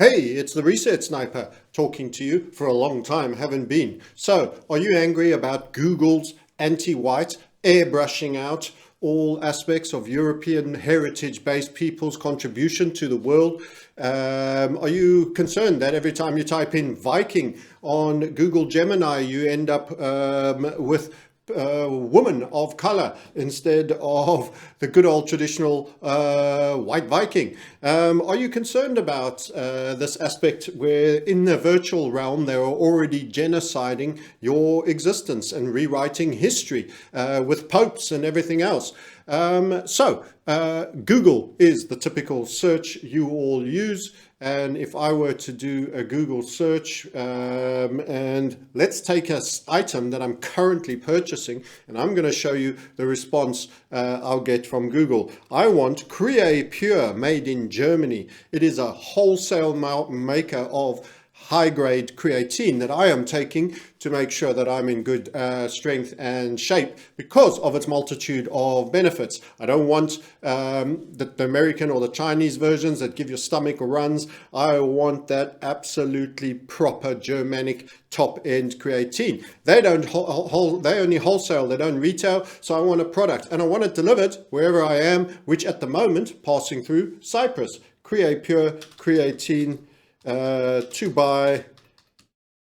Hey, it's the Reset Sniper talking to you for a long time, haven't been. So, are you angry about Google's anti-white airbrushing out all aspects of European heritage-based people's contribution to the world? Are you concerned that every time you type in Viking on Google Gemini, you end up with woman of color instead of the good old traditional white Viking? Are you concerned about this aspect where in the virtual realm they are already genociding your existence and rewriting history with popes and everything else? Google is the typical search you all use. And if I were to do a Google search, and let's take an item that I'm currently purchasing, and I'm going to show you the response I'll get from Google. I want Crea Pure, made in Germany. It is a wholesale maker of high-grade creatine that I am taking to make sure that I'm in good strength and shape because of its multitude of benefits. I don't want the American or the Chinese versions that give your stomach runs. I want that absolutely proper Germanic top-end creatine. They don't they only wholesale, they don't retail, so I want a product and I want it delivered wherever I am, which at the moment passing through Cyprus. Crea Pure creatine to buy,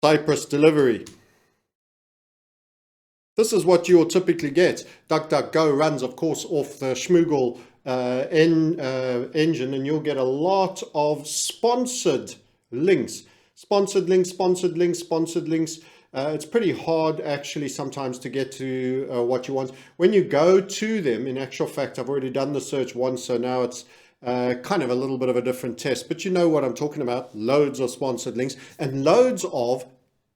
Cyprus delivery. This is what you'll typically get. DuckDuckGo runs, of course, off the Schmoogle engine, and you'll get a lot of sponsored links. Sponsored links, sponsored links, sponsored links. It's pretty hard actually sometimes to get to what you want. When you go to them, in actual fact, I've already done the search once, so now it's kind of a little bit of a different test, but you know what I'm talking about. Loads of sponsored links and loads of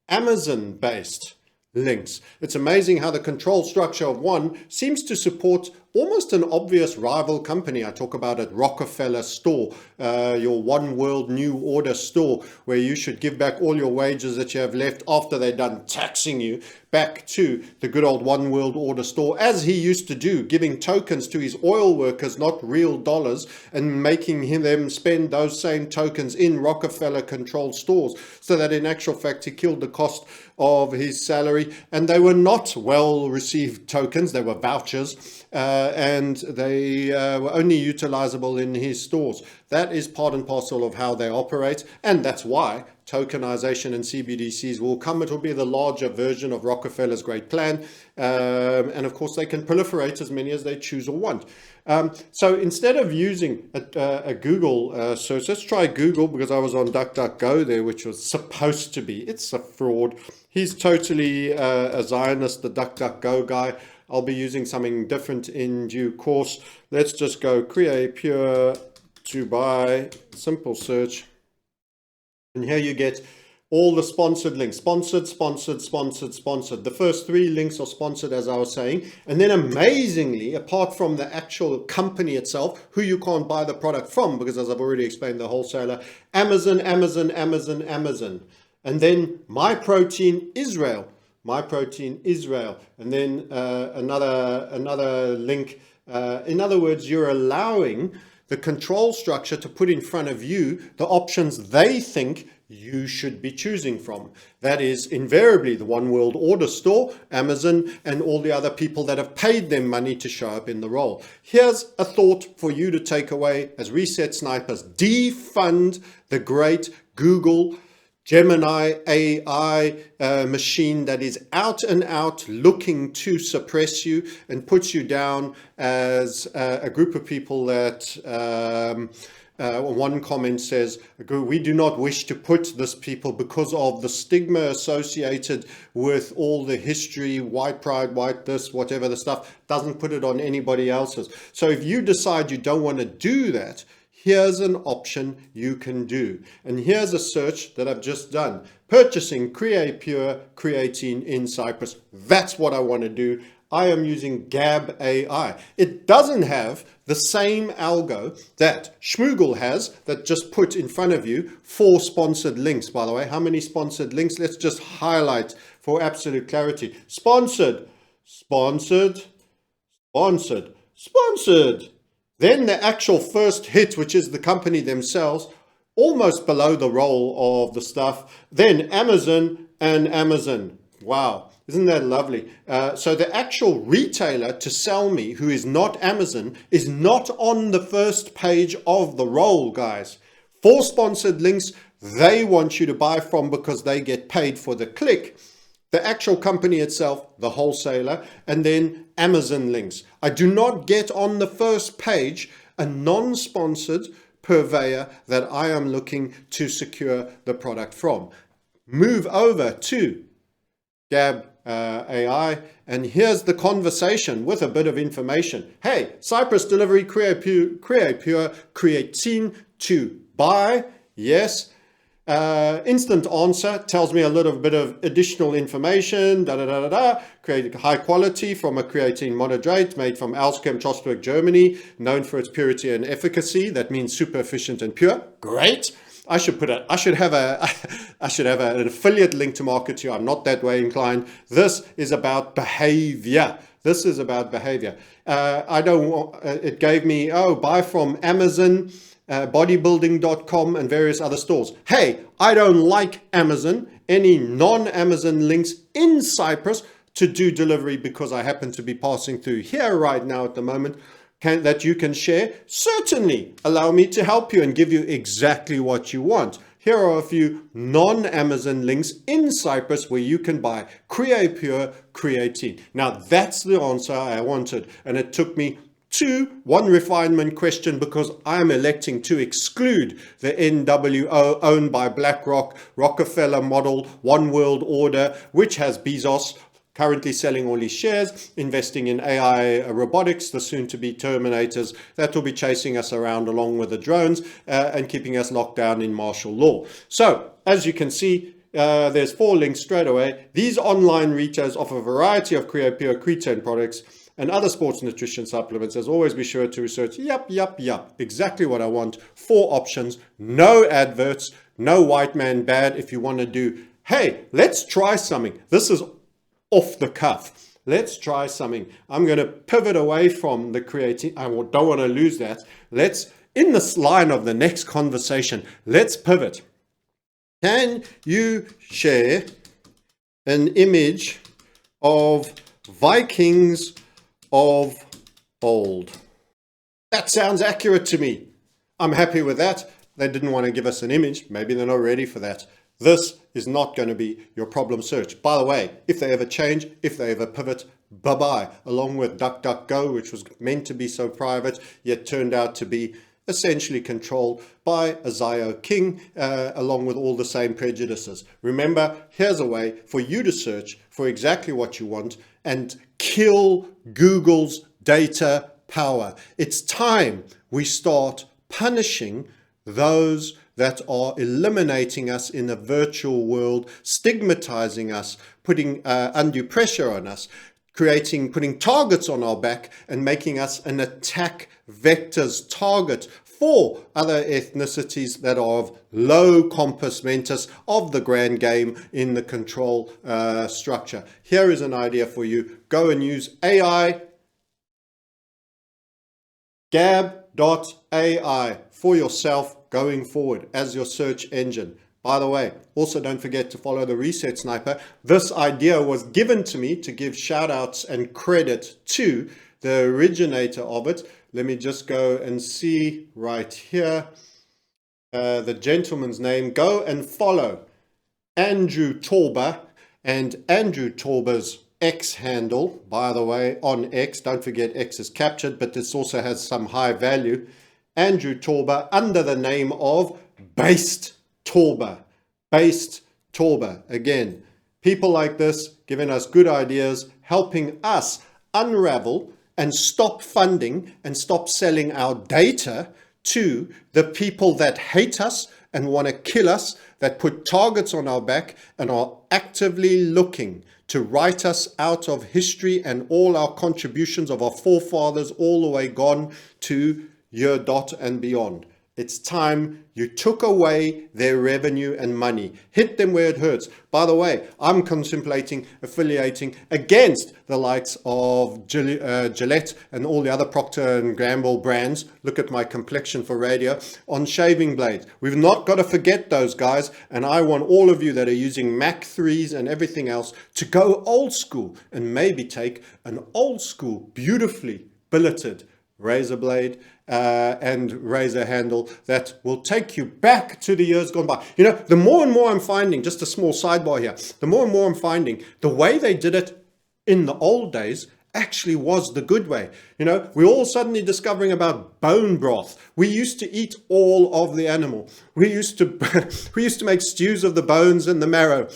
Amazon based links. It's amazing how the control structure of one seems to support almost an obvious rival company. I talk about it, Rockefeller store, your One World New Order store, where you should give back all your wages that you have left after they're done taxing you back to the good old One World Order store, as he used to do, giving tokens to his oil workers, not real dollars, and making them spend those same tokens in Rockefeller controlled stores, so that in actual fact he killed the cost of his salary. And they were not well received tokens, they were vouchers, and they were only utilizable in his stores. That is part and parcel of how they operate, and that's why tokenization and CBDCs will come. It will be the larger version of Rockefeller's great plan, and of course they can proliferate as many as they choose or want. So instead of using a Google search, let's try Google, because I was on DuckDuckGo there, which was supposed to be, it's a fraud. He's totally a Zionist, the DuckDuckGo guy. I'll be using something different in due course. Let's just go Crea Pure to buy, simple search. And here you get all the sponsored links, sponsored, sponsored, sponsored, sponsored. The first three links are sponsored, as I was saying. And then amazingly, apart from the actual company itself, who you can't buy the product from, because as I've already explained, the wholesaler, Amazon, Amazon, Amazon, Amazon. And then My Protein Israel, My Protein Israel. And then another link. In other words, you're allowing the control structure to put in front of you the options they think you should be choosing from. That is invariably the One World Order store, Amazon, and all the other people that have paid them money to show up in the role. Here's a thought for you to take away as Reset Snipers. Defund the great Google Gemini AI machine that is out and out looking to suppress you and puts you down as a group of people that one comment says, we do not wish to put this people because of the stigma associated with all the history, white pride, white this, whatever the stuff, doesn't put it on anybody else's. So if you decide you don't want to do that, here's an option you can do. And here's a search that I've just done. Purchasing Crea Pure creatine in Cyprus. That's what I want to do. I am using Gab AI. It doesn't have the same algo that Schmoogle has, that just put in front of you 4 sponsored links, by the way. How many sponsored links? Let's just highlight for absolute clarity. Sponsored, sponsored, sponsored, sponsored. Then the actual first hit, which is the company themselves, almost below the roll of the stuff. Then Amazon and Amazon. Wow. Isn't that lovely? So the actual retailer to sell me, who is not Amazon, is not on the first page of the roll, guys. For sponsored links, they want you to buy from because they get paid for the click. The actual company itself, the wholesaler, and then Amazon links. I do not get on the first page a non-sponsored purveyor that I am looking to secure the product from. Move over to Gab AI, and here's the conversation with a bit of information. Hey, Cyprus delivery, Creapure, creatine to buy. Yes. Instant answer tells me a little bit of additional information. Created high quality from a creatine monohydrate made from Alskem, Trostberg, Germany, known for its purity and efficacy. That means super efficient and pure. Great. I should have an affiliate link to market to you. I'm not that way inclined. This is about behavior. This is about behavior. I don't want, it gave me, buy from Amazon, bodybuilding.com and various other stores. Hey, I don't like Amazon, any non-Amazon links in Cyprus to do delivery because I happen to be passing through here right now at the moment. That you can share, certainly allow me to help you and give you exactly what you want. Here are a few non-Amazon links in Cyprus where you can buy Creapure creatine. Now that's the answer I wanted, and it took me one refinement question because I'm electing to exclude the NWO owned by BlackRock, Rockefeller model, One World Order, which has Bezos currently selling all his shares, investing in AI robotics, the soon-to-be Terminators that will be chasing us around along with the drones and keeping us locked down in martial law. So, as you can see, there's 4 links straight away. These online retailers offer a variety of Creapure ketone products and other sports nutrition supplements. As always, be sure to research, exactly what I want. 4 options, no adverts, no white man bad if you want to do, hey, let's try something. This is off the cuff. Let's try something. I'm going to pivot away from the creating. I don't want to lose that. In this line of the next conversation, let's pivot. Can you share an image of Vikings of old? That sounds accurate to me. I'm happy with that. They didn't want to give us an image. Maybe they're not ready for that. This is not going to be your problem search. By the way, if they ever change, if they ever pivot, bye-bye. Along with DuckDuckGo, which was meant to be so private, yet turned out to be essentially controlled by a Zio king, along with all the same prejudices. Remember, here's a way for you to search for exactly what you want and kill Google's data power. It's time we start punishing those that are eliminating us in a virtual world, stigmatizing us, putting undue pressure on us, putting targets on our back and making us an attack vector's target for other ethnicities that are of low compos mentis of the grand game in the control structure. Here is an idea for you. Go and use AI, gab.ai for yourself going forward as your search engine. By the way, also don't forget to follow the Reset Sniper. This idea was given to me to give shout outs and credit to the originator of it. Let me just go and see right here the gentleman's name. Go and follow Andrew Torber, and Andrew Torber's X handle, by the way, on X. Don't forget X is captured, but this also has some high value. Andrew Torber under the name of Based Torber. Based Torber. Again, people like this giving us good ideas, helping us unravel and stop funding and stop selling our data to the people that hate us and want to kill us, that put targets on our back and are actively looking to write us out of history and all our contributions of our forefathers all the way gone to year dot and beyond. It's time you took away their revenue and money. Hit them where it hurts. By the way, I'm contemplating affiliating against the likes of Gillette and all the other Procter and Gamble brands. Look at my complexion for radio on shaving blades. We've not got to forget those guys. And I want all of you that are using Mac 3s and everything else to go old school and maybe take an old school, beautifully billeted razor blade and razor handle that will take you back to the years gone by. You know, the more and more I'm finding, just a small sidebar here, the more and more I'm finding the way they did it in the old days actually was the good way. You know, we're all suddenly discovering about bone broth. We used to eat all of the animal. We used to make stews of the bones and the marrow.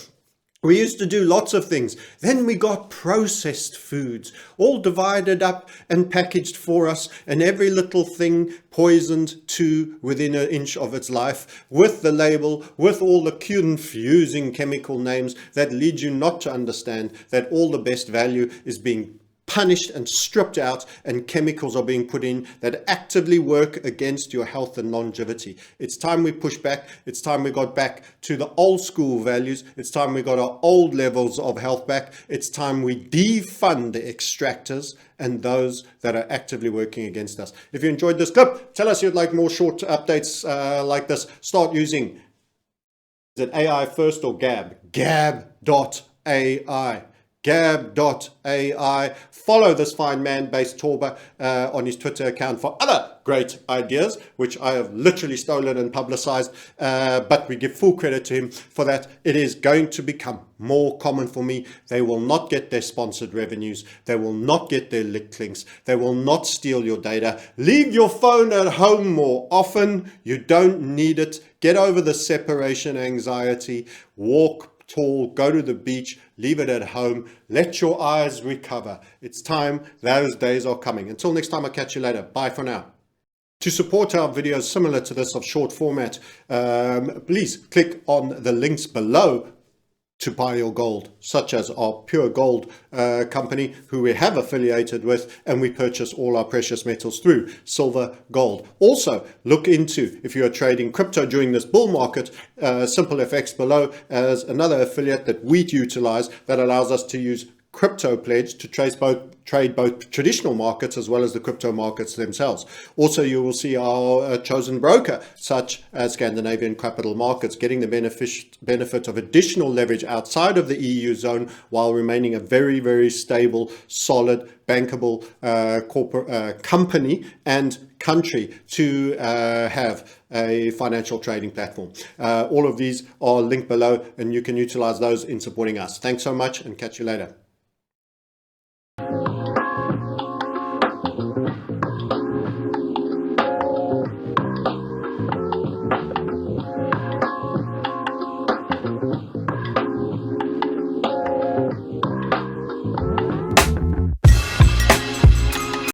We used to do lots of things. Then we got processed foods, all divided up and packaged for us, and every little thing poisoned to within an inch of its life, with the label, with all the confusing chemical names that lead you not to understand that all the best value is being punished and stripped out, and chemicals are being put in that actively work against your health and longevity. It's time we push back. It's time we got back to the old school values. It's time we got our old levels of health back. It's time we defund the extractors and those that are actively working against us. If you enjoyed this clip, tell us you'd like more short updates like this. Start using, is it AI first or Gab? Gab.ai. Gab.ai. Follow this fine man based Torba on his Twitter account for other great ideas, which I have literally stolen and publicized, but we give full credit to him for that. It is going to become more common for me. They will not get their sponsored revenues. They will not get their linked links. They will not steal your data. Leave your phone at home more often. You don't need it. Get over the separation anxiety. Walk tall, go to the beach, leave it at home, let your eyes recover. It's time, those days are coming. Until next time, I'll catch you later. Bye for now. To support our videos similar to this of short format, please click on the links below to buy your gold, such as our Pure Gold company, who we have affiliated with, and we purchase all our precious metals through silver, gold. Also, look into, if you are trading crypto during this bull market, Simple FX below as another affiliate that we utilize that allows us to use crypto pledge to trade both traditional markets as well as the crypto markets themselves. Also, you will see our chosen broker, such as Scandinavian Capital Markets, getting the benefit of additional leverage outside of the EU zone while remaining a very, very stable, solid, bankable corporate company and country to have a financial trading platform. All of these are linked below, and you can utilize those in supporting us. Thanks so much, and catch you later.